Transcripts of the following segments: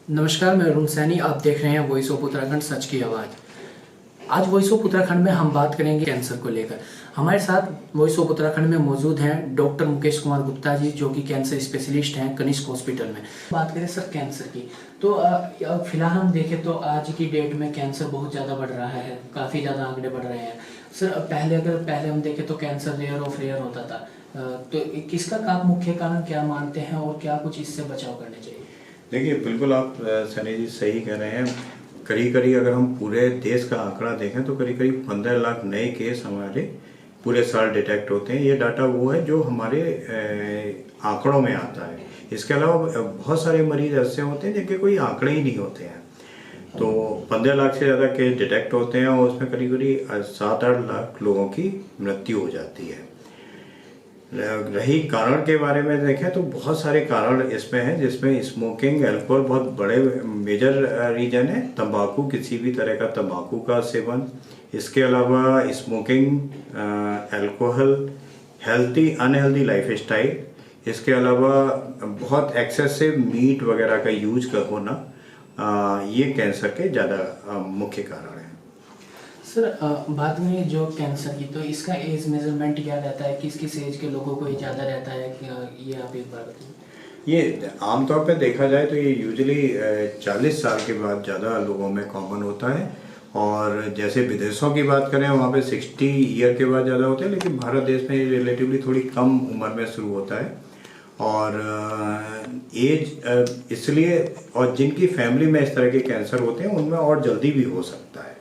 नमस्कार, मैं अरुण सैनी। आप देख रहे हैं वॉइस ऑफ उत्तराखंड, सच की आवाज़। आज वॉइस ऑफ उत्तराखंड में हम बात करेंगे कैंसर को लेकर। हमारे साथ वॉइस ऑफ उत्तराखंड में मौजूद हैं डॉक्टर मुकेश कुमार गुप्ता जी, जो कि कैंसर स्पेशलिस्ट हैं कनिष्क हॉस्पिटल में। बात करें सर कैंसर की, तो अब फिलहाल हम देखें तो आज की डेट में कैंसर बहुत ज़्यादा बढ़ रहा है, काफ़ी ज़्यादा आंकड़े बढ़ रहे हैं। सर पहले हम देखें तो कैंसर रेयर ऑफ रेयर होता था, तो इसका मुख्य कारण क्या मानते हैं और क्या कुछ इससे बचाव करने चाहिए? देखिए, बिल्कुल आप सनी जी सही कह रहे हैं। करीब अगर हम पूरे देश का आंकड़ा देखें तो करीब 15 लाख नए केस हमारे पूरे साल डिटेक्ट होते हैं। ये डाटा वो है जो हमारे आंकड़ों में आता है। इसके अलावा बहुत सारे मरीज ऐसे होते हैं जिनके कोई आंकड़े ही नहीं होते हैं। तो 15 लाख से ज़्यादा केस डिटेक्ट होते हैं और उसमें करीब 7-8 लाख लोगों की मृत्यु हो जाती है। रही कारण के बारे में देखें तो बहुत सारे कारण इसमें हैं, जिसमें स्मोकिंग, अल्कोहल बहुत बड़े मेजर रीजन है। तंबाकू, किसी भी तरह का तंबाकू का सेवन, इसके अलावा smoking, alcohol, healthy unhealthy lifestyle, इसके अलावा बहुत एक्सेसिव मीट वगैरह का यूज का होना, ये कैंसर के ज़्यादा मुख्य कारण हैं। सर बात में जो कैंसर की, तो इसका एज मेजरमेंट क्या रहता है? किस एज के लोगों को ये ज़्यादा रहता है कि ये आप एक बार बताइए। ये आमतौर पे देखा जाए तो ये यूजुअली 40 साल के बाद ज़्यादा लोगों में कॉमन होता है। और जैसे विदेशों की बात करें वहाँ पे 60 ईयर के बाद ज़्यादा होते हैं, लेकिन भारत देश में ये रिलेटिवली थोड़ी कम उम्र में शुरू होता है। और एज इसलिए, और जिनकी फैमिली में इस तरह के कैंसर होते हैं उनमें और जल्दी भी हो सकता है।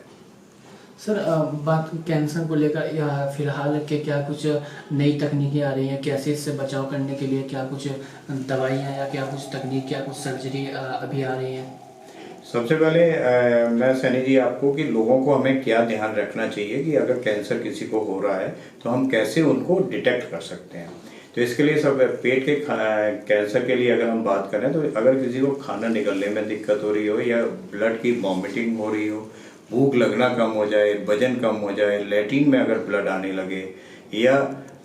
सर बात कैंसर को लेकर, या फिलहाल के क्या कुछ नई तकनीकें आ रही हैं? कैसे इससे बचाव करने के लिए क्या कुछ दवाइयाँ या क्या कुछ तकनीक, क्या कुछ सर्जरी अभी आ रही हैं? सबसे पहले मैं सैनी जी आपको कि लोगों को हमें क्या ध्यान रखना चाहिए कि अगर कैंसर किसी को हो रहा है तो हम कैसे उनको डिटेक्ट कर सकते हैं। तो इसके लिए सब पेट के कैंसर के लिए अगर हम बात करें तो अगर किसी को खाना निकलने में दिक्कत हो रही हो, या ब्लड की वॉमिटिंग हो रही हो, भूख लगना कम हो जाए, वजन कम हो जाए, लैट्रिन में अगर ब्लड आने लगे, या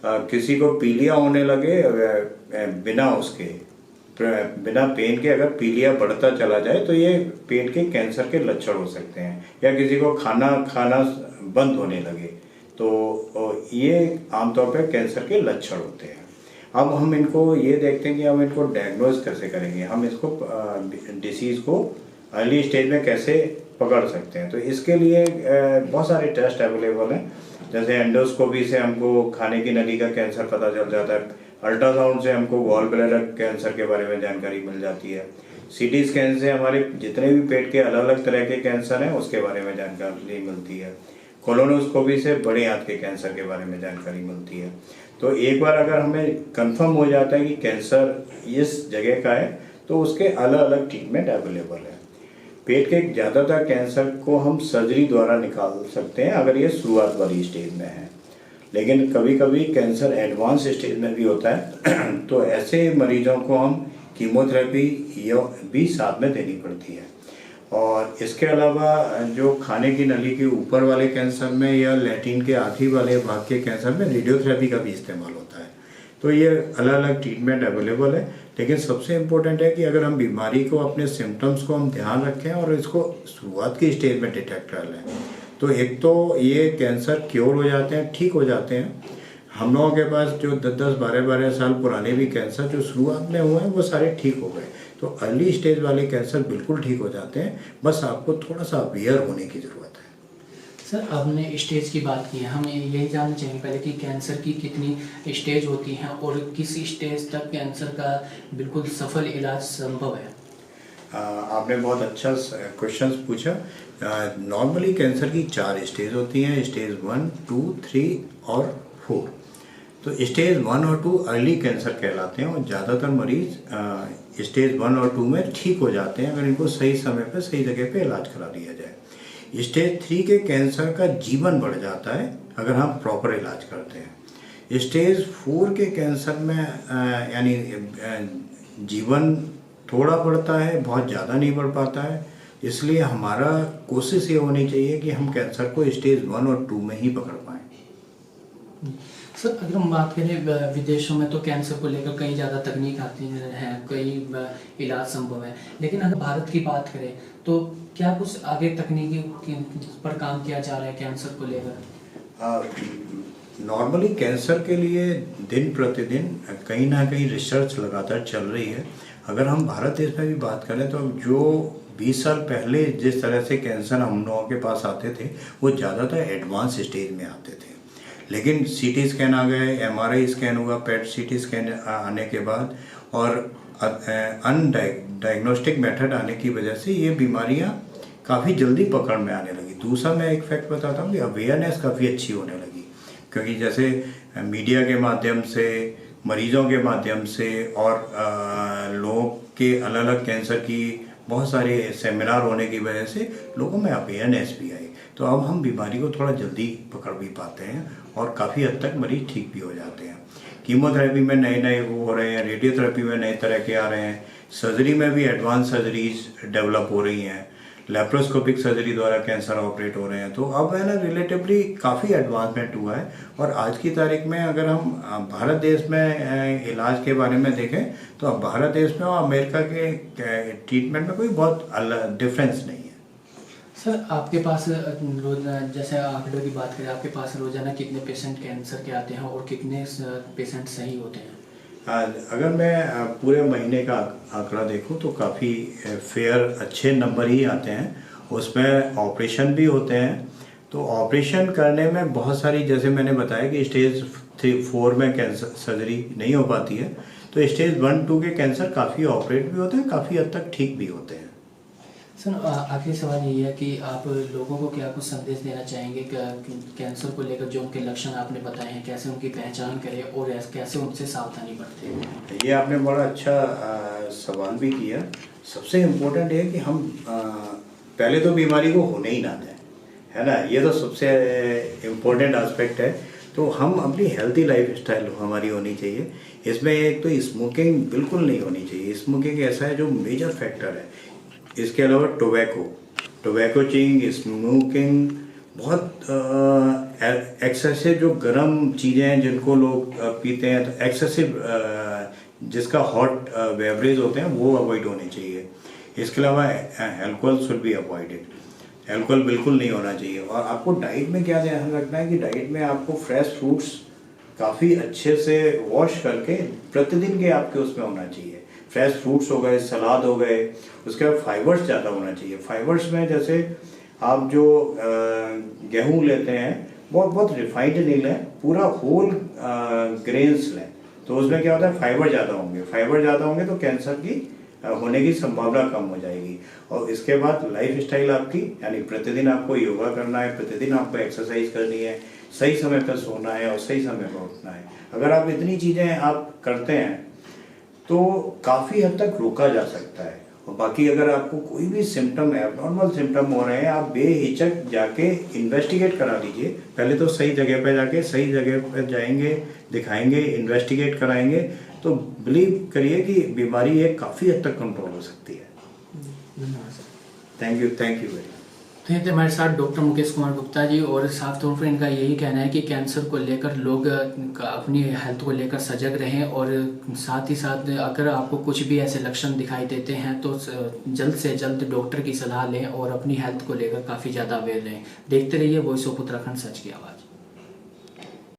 किसी को पीलिया होने लगे बिना पेन के अगर पीलिया बढ़ता चला जाए, तो ये पेट के कैंसर के लक्षण हो सकते हैं। या किसी को खाना बंद होने लगे, तो ये आमतौर पर कैंसर के लक्षण होते हैं। अब हम इनको ये देखते हैं कि हम इनको डायग्नोज कैसे करेंगे, हम इसको डिसीज़ को अर्ली स्टेज में कैसे पकड़ सकते हैं। तो इसके लिए बहुत सारे टेस्ट अवेलेबल हैं। जैसे एंडोस्कोपी से हमको खाने की नली का कैंसर पता चल जाता है, अल्ट्रासाउंड से हमको गॉल ब्लैडर कैंसर के बारे में जानकारी मिल जाती है, सीटी स्कैन से हमारे जितने भी पेट के अलग अलग तरह के कैंसर हैं उसके बारे में जानकारी मिलती है, कोलोनोस्कोपी से बड़े आंत के कैंसर के बारे में जानकारी मिलती है। तो एक बार अगर हमें कंफर्म हो जाता है कि कैंसर इस जगह का है, तो उसके अलग अलग ट्रीटमेंट अवेलेबल है। पेट के ज़्यादातर कैंसर को हम सर्जरी द्वारा निकाल सकते हैं अगर ये शुरुआत वाली स्टेज में है, लेकिन कभी कभी कैंसर एडवांस स्टेज में भी होता है तो ऐसे मरीजों को हम कीमोथेरेपी भी साथ में देनी पड़ती है। और इसके अलावा जो खाने की नली के ऊपर वाले कैंसर में या लैट्रिन के आखिरी वाले भाग के कैंसर में रेडियोथेरेपी का भी इस्तेमाल होता है। तो ये अलग अलग ट्रीटमेंट अवेलेबल है, लेकिन सबसे इम्पोर्टेंट है कि अगर हम बीमारी को, अपने सिम्टम्स को हम ध्यान रखें और इसको शुरुआत की स्टेज में डिटेक्ट कर लें, तो एक तो ये कैंसर क्योर हो जाते हैं, ठीक हो जाते हैं। हम लोगों के पास जो 10-10, 12-12 साल पुराने भी कैंसर जो शुरुआत में हुए हैं वो सारे ठीक हो गए। तो अर्ली स्टेज वाले कैंसर बिल्कुल ठीक हो जाते हैं, बस आपको थोड़ा सा अवेयर होने की ज़रूरत है। सर आपने स्टेज की बात की है, हम यही जानना चाहेंगे पहले कि कैंसर की कितनी स्टेज होती हैं और किस स्टेज तक कैंसर का बिल्कुल सफल इलाज संभव है? आपने बहुत अच्छा क्वेश्चन पूछा। नॉर्मली कैंसर की 4 स्टेज होती हैं, स्टेज 1, 2, 3 और 4। तो स्टेज 1 और 2 अर्ली कैंसर कहलाते हैं और ज़्यादातर मरीज स्टेज 1 और 2 में ठीक हो जाते हैं अगर इनको सही समय पर सही जगह पे इलाज करा दिया जाए। स्टेज 3 के कैंसर का जीवन बढ़ जाता है अगर हम प्रॉपर इलाज करते हैं। स्टेज 4 के कैंसर में यानी जीवन थोड़ा बढ़ता है, बहुत ज़्यादा नहीं बढ़ पाता है। इसलिए हमारा कोशिश ये होनी चाहिए कि हम कैंसर को स्टेज 1 और 2 में ही पकड़ पाएँ। सर अगर हम बात करें विदेशों में तो कैंसर को लेकर कई ज़्यादा तकनीक आती हैं, कई इलाज संभव है, लेकिन अगर भारत की बात करें तो क्या कुछ आगे तकनीकी पर काम किया जा रहा है कैंसर को लेकर? नॉर्मली कैंसर के लिए दिन प्रतिदिन कहीं ना कहीं रिसर्च लगातार चल रही है। अगर हम भारत देश में भी बात करें तो जो 20 साल पहले जिस तरह से कैंसर हम लोगों के पास आते थे वो ज़्यादातर एडवांस स्टेज में आते थे, लेकिन सीटी स्कैन आ गए, एमआरआई स्कैन हुआ, पेट सीटी स्कैन आने के बाद और अनडायग्नोस्टिक मेथड आने की वजह से ये बीमारियां काफ़ी जल्दी पकड़ में आने लगी। दूसरा मैं एक फैक्ट बताता हूँ कि अवेयरनेस काफ़ी अच्छी होने लगी, क्योंकि जैसे मीडिया के माध्यम से, मरीजों के माध्यम से और लोगों के अलग अलग कैंसर की बहुत सारे सेमिनार होने की वजह से लोगों में अवेयरनेस भी आई। तो अब हम बीमारी को थोड़ा जल्दी पकड़ भी पाते हैं और काफ़ी हद तक मरीज ठीक भी हो जाते हैं। कीमोथेरेपी में नए नए वो हो रहे हैं, रेडियोथेरेपी में नए तरह के आ रहे हैं, सर्जरी में भी एडवांस सर्जरीज डेवलप हो रही हैं, लेप्रोस्कोपिक सर्जरी द्वारा कैंसर ऑपरेट हो रहे हैं। तो अब है ना रिलेटिवली काफ़ी एडवांसमेंट हुआ है। और आज की तारीख में अगर हम भारत देश में इलाज के बारे में देखें तो अब भारत देश में और अमेरिका के ट्रीटमेंट में कोई बहुत डिफरेंस नहीं है। सर आपके पास रोजाना, जैसे आंकड़ों की बात करें, आपके पास रोजाना कितने पेशेंट कैंसर के आते हैं और कितने पेशेंट सही होते हैं? अगर मैं पूरे महीने का आंकड़ा देखूं तो काफ़ी फेयर अच्छे नंबर ही आते हैं। उसमें ऑपरेशन भी होते हैं, तो ऑपरेशन करने में बहुत सारी, जैसे मैंने बताया कि स्टेज 3-4 में कैंसर सर्जरी नहीं हो पाती है, तो स्टेज 1-2 के कैंसर काफ़ी ऑपरेट भी होते हैं, काफ़ी हद तक ठीक भी होते हैं। सर आखिरी सवाल ये है कि आप लोगों को क्या कुछ संदेश देना चाहेंगे कैंसर को लेकर? जो उनके लक्षण आपने बताए हैं, कैसे उनकी पहचान करें और कैसे उनसे सावधानी बरतें? ये आपने बड़ा अच्छा सवाल भी किया। सबसे इम्पोर्टेंट है कि हम पहले तो बीमारी को होने ही ना दें, है ना, ये तो सबसे इम्पोर्टेंट एस्पेक्ट है। तो हम अपनी हेल्थी लाइफस्टाइल हमारी होनी चाहिए। इसमें एक तो स्मोकिंग बिल्कुल नहीं होनी चाहिए। स्मोकिंग ऐसा है जो मेजर फैक्टर है। इसके अलावा टोबैको चिंग, स्मोकिंग, बहुत एक्सेसिव जो गर्म चीज़ें हैं जिनको लोग पीते हैं, तो एक्सेसिव जिसका हॉट बेवरेज होते हैं वो अवॉइड होने चाहिए। इसके अलावा alcohol should be avoided. Alcohol बिल्कुल नहीं होना चाहिए। और आपको डाइट में क्या ध्यान रखना है कि डाइट में आपको फ्रेश फ्रूट्स काफ़ी अच्छे से वॉश करके प्रतिदिन के आपके उसमें होना चाहिए। फ्रेश फ्रूट्स हो गए, सलाद हो गए, उसके बाद फाइबर्स ज़्यादा होना चाहिए। फाइबर्स में जैसे आप जो गेहूँ लेते हैं बहुत रिफाइंड नहीं लें, पूरा होल ग्रेन्स लें, तो उसमें क्या होता है, फाइबर ज़्यादा होंगे तो कैंसर की होने की संभावना कम हो जाएगी। और इसके बाद लाइफ स्टाइल आपकी, यानी प्रतिदिन आपको योगा करना है, प्रतिदिन आपको एक्सरसाइज करनी है, सही समय पर सोना है और सही समय पर उठना है। अगर आप इतनी चीज़ें आप करते हैं तो काफ़ी हद तक रोका जा सकता है। और बाकी अगर आपको कोई भी सिम्टम है, नॉर्मल सिम्टम हो रहे हैं, आप बेहिचक जाके इन्वेस्टिगेट करा लीजिए। पहले तो सही जगह पर जाके, सही जगह पर जाएंगे, दिखाएंगे, इन्वेस्टिगेट कराएंगे, तो बिलीव करिए कि बीमारी एक काफ़ी हद तक कंट्रोल हो सकती है। धन्यवाद sir. Thank you very much. तो हमारे साथ डॉक्टर मुकेश कुमार गुप्ता जी, और साफ तौर पर इनका यही कहना है कि कैंसर को लेकर लोग अपनी हेल्थ को लेकर सजग रहें, और साथ ही साथ अगर आपको कुछ भी ऐसे लक्षण दिखाई देते हैं तो जल्द से जल्द डॉक्टर की सलाह लें और अपनी हेल्थ को लेकर काफ़ी ज़्यादा अवेयर रहें। देखते रहिए वॉइस ऑफ उत्तराखंड, सच की आवाज़।